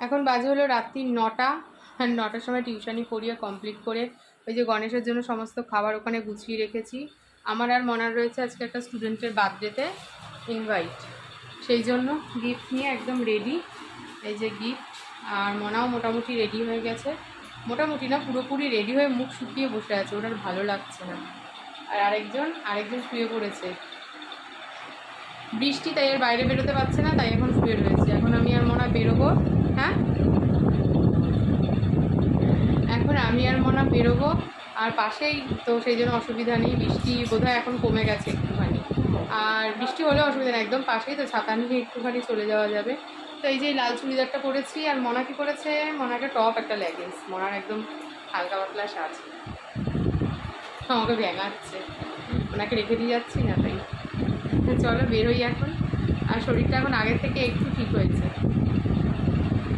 এখন বাজে হলো রাত্রি 9টা, আর 9টার সময় টিউশনি পড়িয়ে কমপ্লিট করে ওই যে গণেশের জন্য সমস্ত খাবার ওখানে গুছিয়ে রেখেছি। আমার আর মনার রয়েছে আজকে একটা স্টুডেন্টের বার্থডেতে ইনভাইট, সেই জন্য গিফট নিয়ে একদম রেডি। এই যে গিফট, আর মনাও মোটামুটি রেডি হয়ে গেছে, মোটামুটি না পুরোপুরি রেডি হয়ে মুখ শুকিয়ে বসে আছে, ওটার ভালো লাগছে না। আর আরেকজন শুয়ে পড়েছে, বৃষ্টি তাই আর বাইরে বেরোতে পারছে না, তাই এখন শুয়ে রয়েছে। এখন আমি আর মনা বেরোবো। হ্যাঁ, এখন আমি আর মনা বেরোবো, আর পাশেই তো সেই জন্য অসুবিধা নেই। বৃষ্টি বোধহয় এখন কমে গেছে একটুখানি, আর বৃষ্টি হলেও অসুবিধা নেই, একদম পাশেই তো, ছাতা নিয়ে একটুখানি চলে যাওয়া যাবে। তো এই যে লাল চুড়িদারটা পরেছি, আর মনা কি করেছে, মনাকে টপ একটা লেগিংস, মনার একদম হালকা পাতলা সাজ, আমাকে ব্যাঙাচ্ছে, ওনাকে রেখে দিয়ে যাচ্ছি না, তাই চলো বেরোই এখন। আর শরীরটা এখন আগের থেকে একটু ঠিক হয়েছে।